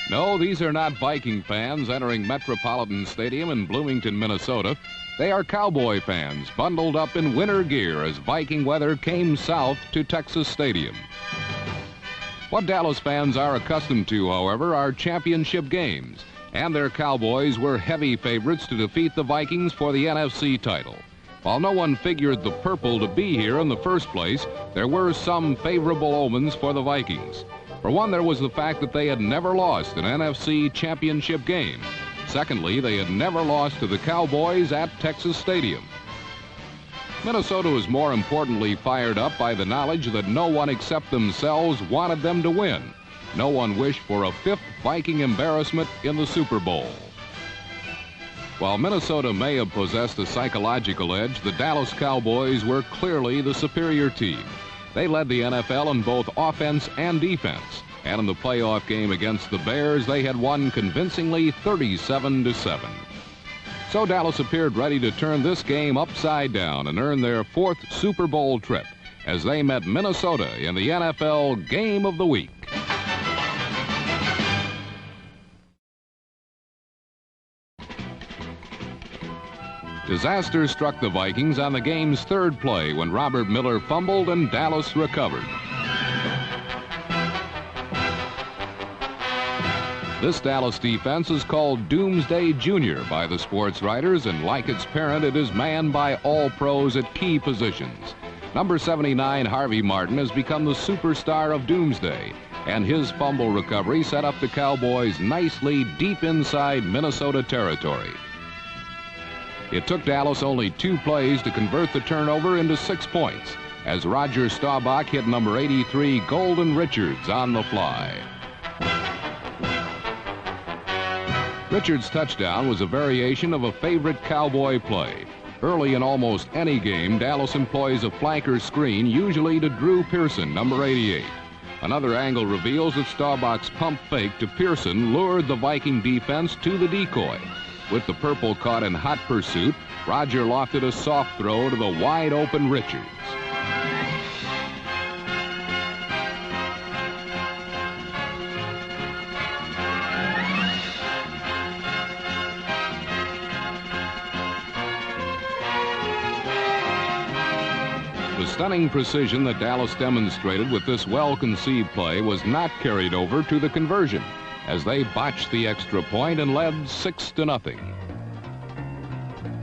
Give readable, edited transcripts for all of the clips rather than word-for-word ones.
No, these are not Viking fans entering Metropolitan Stadium in Bloomington, Minnesota. They are Cowboy fans bundled up in winter gear as Viking weather came south to Texas Stadium. What Dallas fans are accustomed to, however, are championship games, and their Cowboys were heavy favorites to defeat the Vikings for the NFC title. While no one figured the purple to be here in the first place, there were some favorable omens for the Vikings. For one, there was the fact that they had never lost an NFC championship game. Secondly, they had never lost to the Cowboys at Texas Stadium. Minnesota was more importantly fired up by the knowledge that no one except themselves wanted them to win. No one wished for a fifth Viking embarrassment in the Super Bowl. While Minnesota may have possessed a psychological edge, the Dallas Cowboys were clearly the superior team. They led the NFL in both offense and defense, and in the playoff game against the Bears, they had won convincingly 37-7. So Dallas appeared ready to turn this game upside down and earn their fourth Super Bowl trip as they met Minnesota in the NFL Game of the Week. Disaster struck the Vikings on the game's third play when Robert Miller fumbled and Dallas recovered. This Dallas defense is called Doomsday Jr. by the sports writers, and like its parent, it is manned by all pros at key positions. Number 79, Harvey Martin, has become the superstar of Doomsday, and his fumble recovery set up the Cowboys nicely deep inside Minnesota territory. It took Dallas only 2 plays to convert the turnover into 6 points as Roger Staubach hit number 83 Golden Richards on the fly. Richards' touchdown was a variation of a favorite Cowboy play. Early in almost any game, Dallas employs a flanker screen, usually to Drew Pearson, number 88. Another angle reveals that Staubach's pump fake to Pearson lured the Viking defense to the decoy. With the purple caught in hot pursuit, Roger lofted a soft throw to the wide-open Richards. The stunning precision that Dallas demonstrated with this well-conceived play was not carried over to the conversion, as they botched the extra point and led 6-0.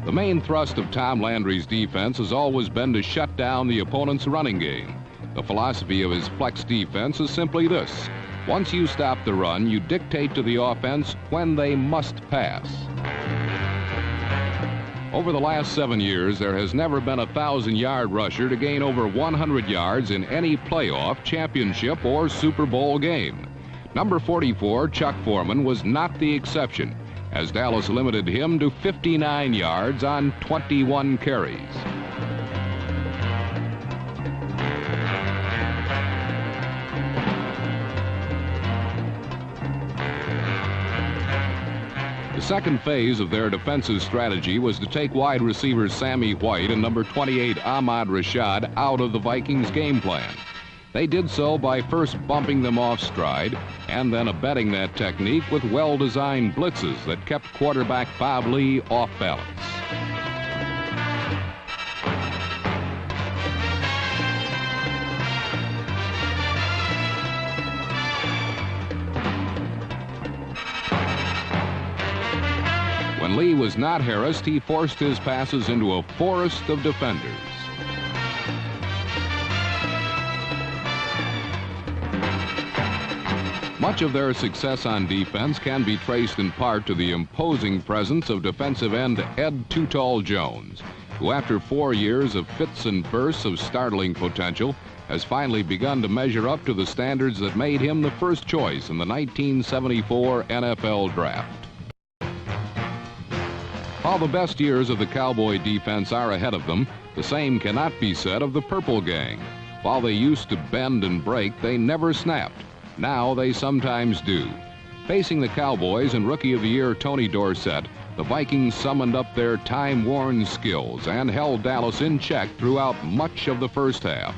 The main thrust of Tom Landry's defense has always been to shut down the opponent's running game. The philosophy of his flex defense is simply this: once you stop the run, you dictate to the offense when they must pass. Over the last 7 years, there has never been a 1,000-yard rusher to gain over 100 yards in any playoff, championship, or Super Bowl game. Number 44, Chuck Foreman, was not the exception, as Dallas limited him to 59 yards on 21 carries. The second phase of their defensive strategy was to take wide receivers Sammy White and number 28 Ahmad Rashad out of the Vikings' game plan. They did so by first bumping them off stride and then abetting that technique with well-designed blitzes that kept quarterback Bob Lee off balance. When Lee was not harassed, he forced his passes into a forest of defenders. Much of their success on defense can be traced in part to the imposing presence of defensive end Ed Too Tall Jones, who after 4 years of fits and bursts of startling potential has finally begun to measure up to the standards that made him the first choice in the 1974 NFL Draft. While the best years of the Cowboy defense are ahead of them, the same cannot be said of the Purple Gang. While they used to bend and break, they never snapped. Now they sometimes do. Facing the Cowboys and Rookie of the Year Tony Dorsett, the Vikings summoned up their time-worn skills and held Dallas in check throughout much of the first half.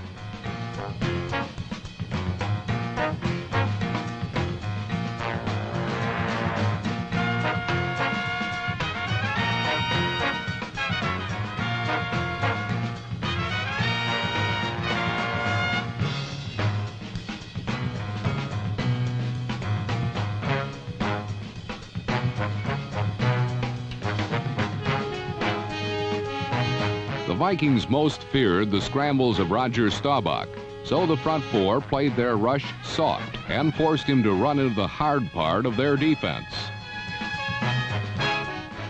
Vikings most feared the scrambles of Roger Staubach, so the front four played their rush soft and forced him to run into the hard part of their defense.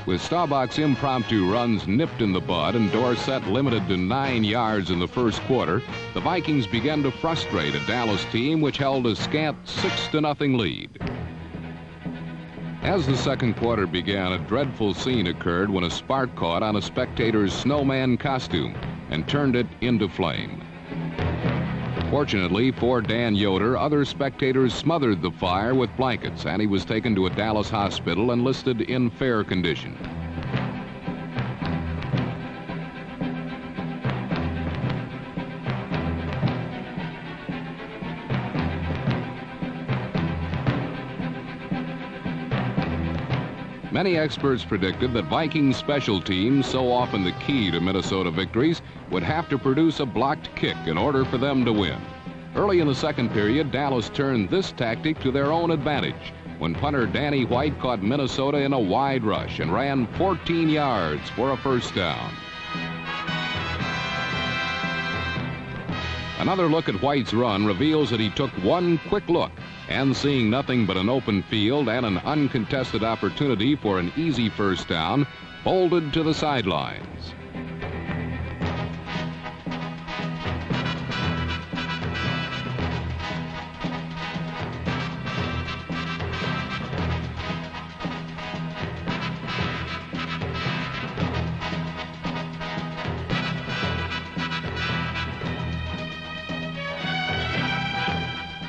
With Staubach's impromptu runs nipped in the bud and Dorsett limited to 9 yards in the first quarter, the Vikings began to frustrate a Dallas team which held a scant 6-0 lead. As the second quarter began, a dreadful scene occurred when a spark caught on a spectator's snowman costume and turned it into flame. Fortunately for Dan Yoder, other spectators smothered the fire with blankets, and he was taken to a Dallas hospital and listed in fair condition. Many experts predicted that Vikings special teams, so often the key to Minnesota victories, would have to produce a blocked kick in order for them to win. Early in the second period, Dallas turned this tactic to their own advantage when punter Danny White caught Minnesota in a wide rush and ran 14 yards for a first down. Another look at White's run reveals that he took one quick look and, seeing nothing but an open field and an uncontested opportunity for an easy first down, bolted to the sidelines.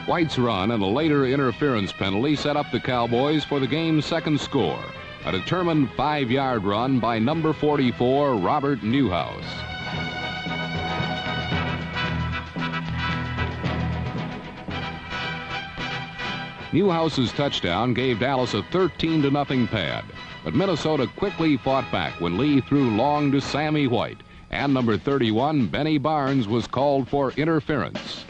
White's run and a later interference penalty set up the Cowboys for the game's second score, a determined 5-yard run by number 44, Robert Newhouse. Newhouse's touchdown gave Dallas a 13-0 pad, but Minnesota quickly fought back when Lee threw long to Sammy White, and number 31, Benny Barnes, was called for interference.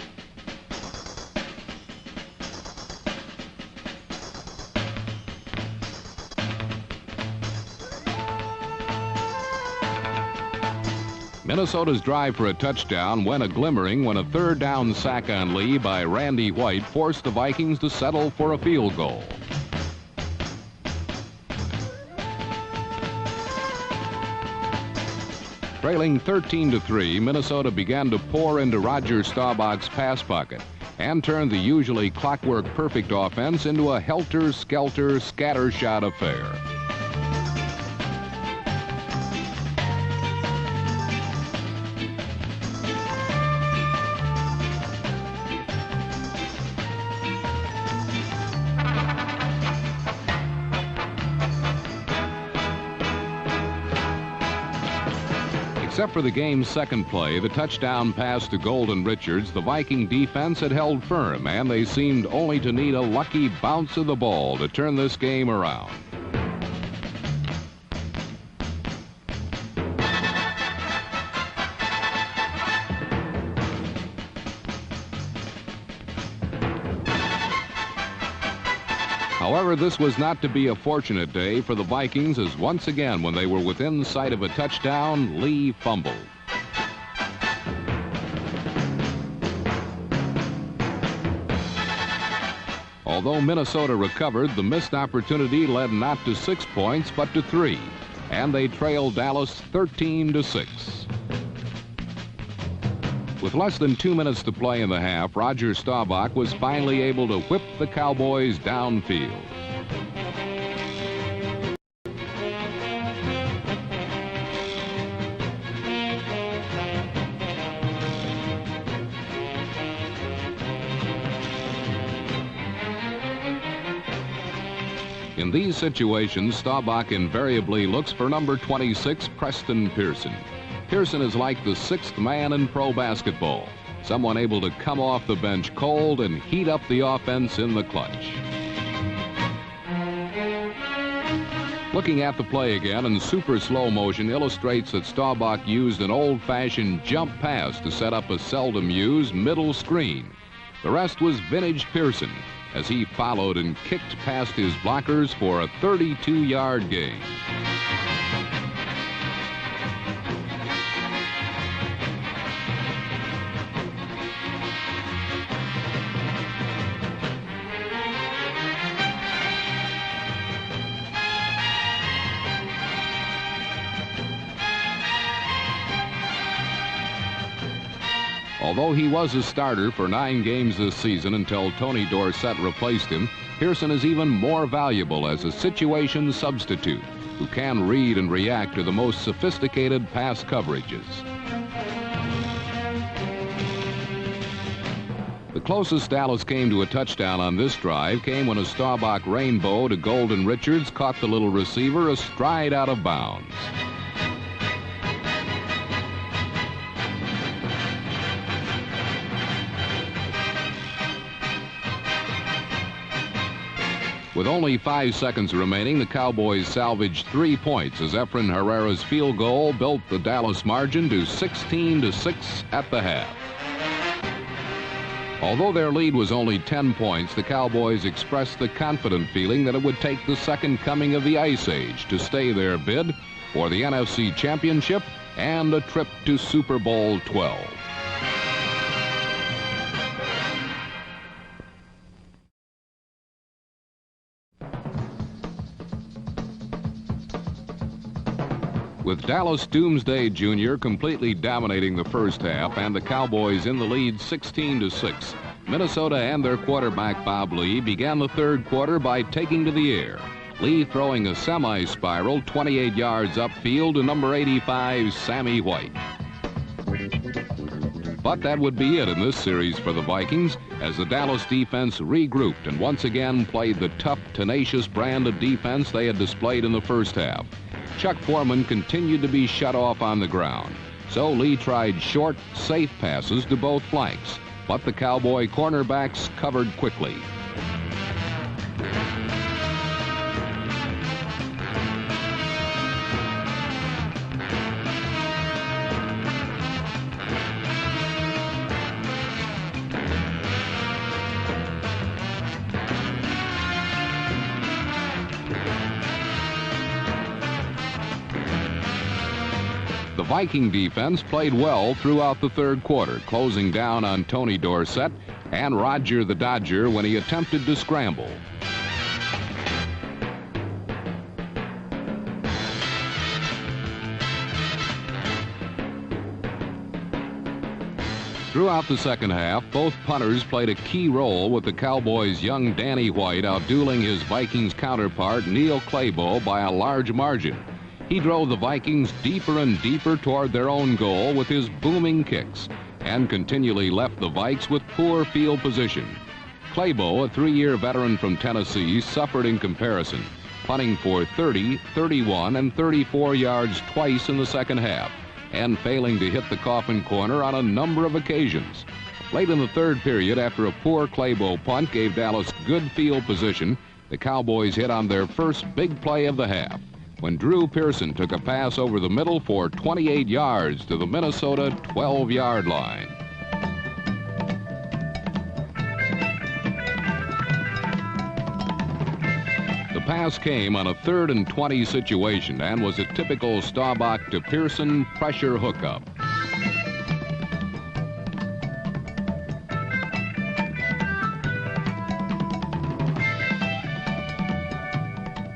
Minnesota's drive for a touchdown went a glimmering when a third down sack on Lee by Randy White forced the Vikings to settle for a field goal. Trailing 13-3, Minnesota began to pour into Roger Staubach's pass pocket and turned the usually clockwork perfect offense into a helter-skelter scattershot affair. Except for the game's second play, the touchdown pass to Golden Richards, the Viking defense had held firm, and they seemed only to need a lucky bounce of the ball to turn this game around. However, this was not to be a fortunate day for the Vikings, as once again, when they were within sight of a touchdown, Lee fumbled. Although Minnesota recovered, the missed opportunity led not to 6 points, but to 3, and they trailed Dallas 13-6. With less than 2 minutes to play in the half, Roger Staubach was finally able to whip the Cowboys downfield. In these situations, Staubach invariably looks for number 26, Preston Pearson. Pearson is like the sixth man in pro basketball, someone able to come off the bench cold and heat up the offense in the clutch. Looking at the play again in super slow motion illustrates that Staubach used an old-fashioned jump pass to set up a seldom used middle screen. The rest was vintage Pearson as he followed and kicked past his blockers for a 32-yard gain. Although he was a starter for 9 games this season until Tony Dorsett replaced him, Pearson is even more valuable as a situation substitute who can read and react to the most sophisticated pass coverages. The closest Dallas came to a touchdown on this drive came when a Staubach rainbow to Golden Richards caught the little receiver a stride out of bounds. With only 5 seconds remaining, the Cowboys salvaged 3 points as Efren Herrera's field goal built the Dallas margin to 16-6 at the half. Although their lead was only 10 points, the Cowboys expressed the confident feeling that it would take the second coming of the Ice Age to stay their bid for the NFC Championship and a trip to Super Bowl 12. With Dallas Doomsday Jr. completely dominating the first half and the Cowboys in the lead 16-6, Minnesota and their quarterback Bob Lee began the third quarter by taking to the air. Lee throwing a semi-spiral 28 yards upfield to number 85, Sammy White. But that would be it in this series for the Vikings as the Dallas defense regrouped and once again played the tough, tenacious brand of defense they had displayed in the first half. Chuck Foreman continued to be shut off on the ground, so Lee tried short, safe passes to both flanks, but the Cowboy cornerbacks covered quickly. The Viking defense played well throughout the third quarter, closing down on Tony Dorsett and Roger the Dodger when he attempted to scramble. Throughout the second half, both punters played a key role with the Cowboys' young Danny White outdueling his Vikings counterpart Neil Claybo by a large margin. He drove the Vikings deeper and deeper toward their own goal with his booming kicks and continually left the Vikes with poor field position. Claybo, a 3-year veteran from Tennessee, suffered in comparison, punting for 30, 31, and 34 yards twice in the second half and failing to hit the coffin corner on a number of occasions. Late in the third period, after a poor Claybo punt gave Dallas good field position, the Cowboys hit on their first big play of the half when Drew Pearson took a pass over the middle for 28 yards to the Minnesota 12-yard line. The pass came on a 3rd and 20 situation and was a typical Staubach to Pearson pressure hookup.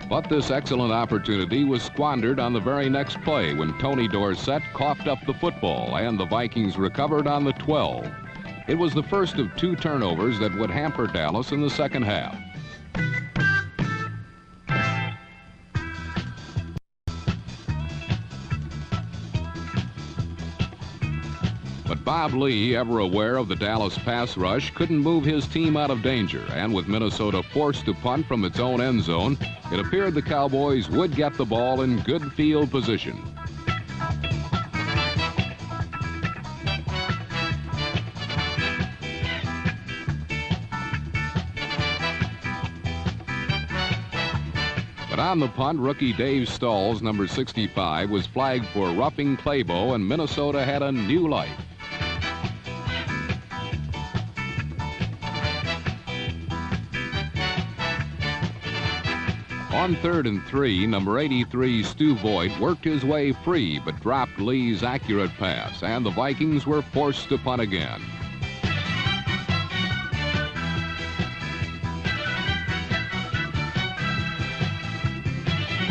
But this excellent opportunity was squandered on the very next play when Tony Dorsett coughed up the football and the Vikings recovered on the 12. It was the first of 2 turnovers that would hamper Dallas in the second half. But Bob Lee, ever aware of the Dallas pass rush, couldn't move his team out of danger, and with Minnesota forced to punt from its own end zone, it appeared the Cowboys would get the ball in good field position. But on the punt, rookie Dave Stahls, number 65, was flagged for roughing Claybo, and Minnesota had a new life. On 3rd and 3, number 83, Stu Voigt, worked his way free but dropped Lee's accurate pass, and the Vikings were forced to punt again.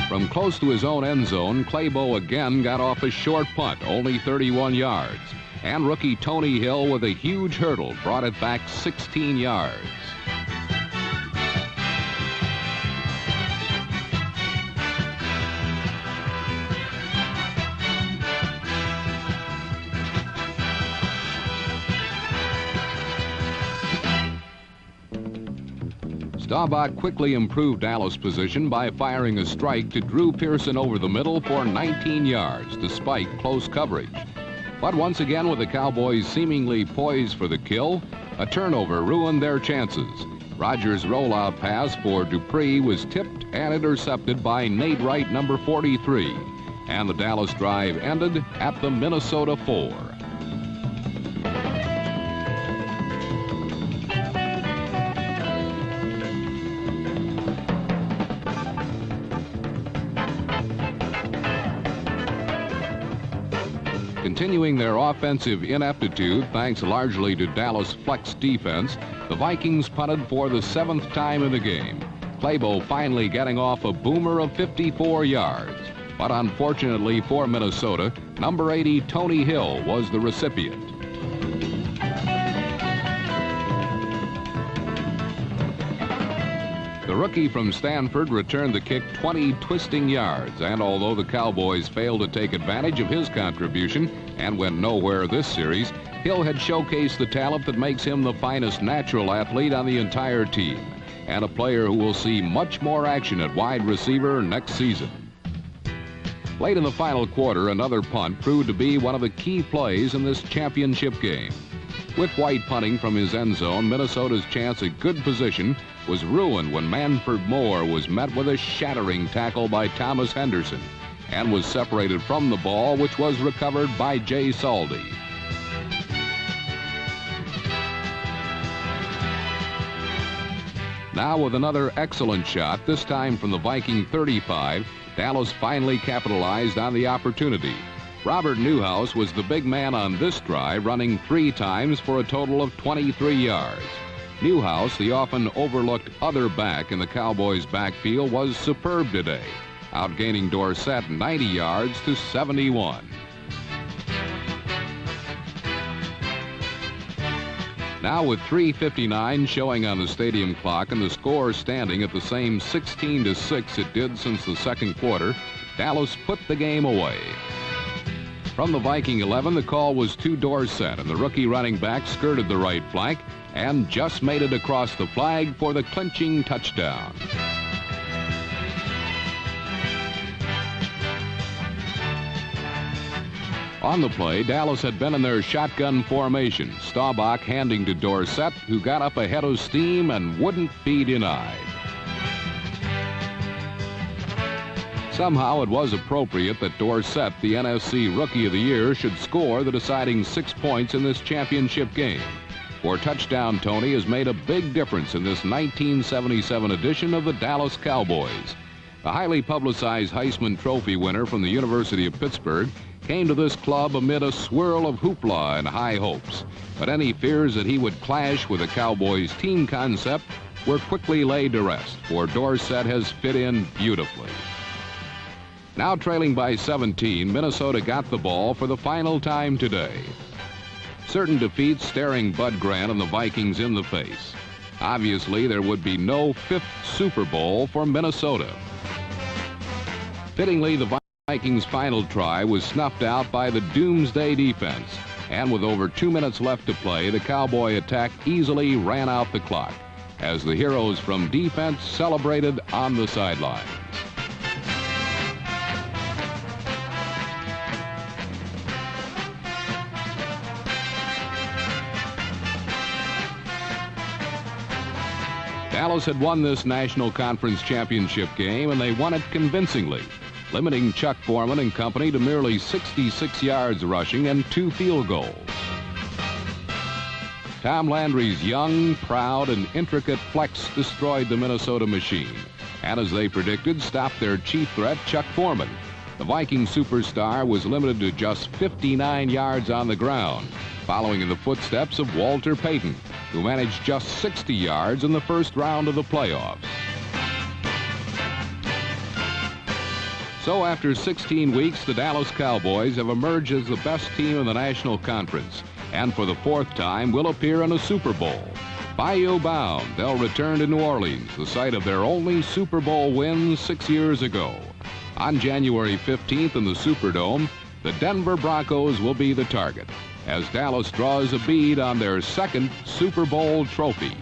From close to his own end zone, Claybo again got off a short punt, only 31 yards. And rookie Tony Hill with a huge hurdle brought it back 16 yards. Staubach quickly improved Dallas' position by firing a strike to Drew Pearson over the middle for 19 yards, despite close coverage. But once again, with the Cowboys seemingly poised for the kill, a turnover ruined their chances. Rodgers' rollout pass for Dupree was tipped and intercepted by Nate Wright, number 43. And the Dallas drive ended at the Minnesota 4. Continuing their offensive ineptitude, thanks largely to Dallas' flex defense, the Vikings punted for the 7th time in the game. Claybo finally getting off a boomer of 54 yards. But unfortunately for Minnesota, number 80 Tony Hill was the recipient. The rookie from Stanford returned the kick 20 twisting yards, and although the Cowboys failed to take advantage of his contribution and went nowhere this series, Hill had showcased the talent that makes him the finest natural athlete on the entire team, and a player who will see much more action at wide receiver next season. Late in the final quarter, another punt proved to be one of the key plays in this championship game. With White punting from his end zone, Minnesota's chance at good position was ruined when Manford Moore was met with a shattering tackle by Thomas Henderson and was separated from the ball, which was recovered by Jay Saldi. Now with another excellent shot, this time from the Viking 35, Dallas finally capitalized on the opportunity. Robert Newhouse was the big man on this drive, running 3 times for a total of 23 yards. Newhouse, the often overlooked other back in the Cowboys' backfield, was superb today, outgaining Dorsett 90 yards to 71. Now with 3:59 showing on the stadium clock and the score standing at the same 16-6 it did since the second quarter, Dallas put the game away. From the Viking 11, the call was to Dorsett, and the rookie running back skirted the right flank and just made it across the flag for the clinching touchdown. On the play, Dallas had been in their shotgun formation, Staubach handing to Dorsett, who got up ahead of steam and wouldn't be denied. Somehow it was appropriate that Dorsett, the NFC Rookie of the Year, should score the deciding 6 points in this championship game. For touchdown Tony has made a big difference in this 1977 edition of the Dallas Cowboys. The highly publicized Heisman Trophy winner from the University of Pittsburgh came to this club amid a swirl of hoopla and high hopes. But any fears that he would clash with the Cowboys' team concept were quickly laid to rest, for Dorsett has fit in beautifully. Now trailing by 17, Minnesota got the ball for the final time today. Certain defeats staring Bud Grant and the Vikings in the face. Obviously, there would be no 5th Super Bowl for Minnesota. Fittingly, the Vikings' final try was snuffed out by the Doomsday defense, and with over 2 minutes left to play, the Cowboy attack easily ran out the clock as the heroes from defense celebrated on the sidelines. Dallas had won this National Conference Championship game, and they won it convincingly, limiting Chuck Foreman and company to merely 66 yards rushing and 2 field goals. Tom Landry's young, proud, and intricate flex destroyed the Minnesota machine, and as they predicted, stopped their chief threat, Chuck Foreman. The Viking superstar was limited to just 59 yards on the ground, following in the footsteps of Walter Payton, who managed just 60 yards in the first round of the playoffs. So after 16 weeks, the Dallas Cowboys have emerged as the best team in the National Conference, and for the fourth time will appear in a Super Bowl. Bayou bound, they'll return to New Orleans, the site of their only Super Bowl win 6 years ago. On January 15th in the Superdome, the Denver Broncos will be the target, as Dallas draws a bead on their second Super Bowl trophy.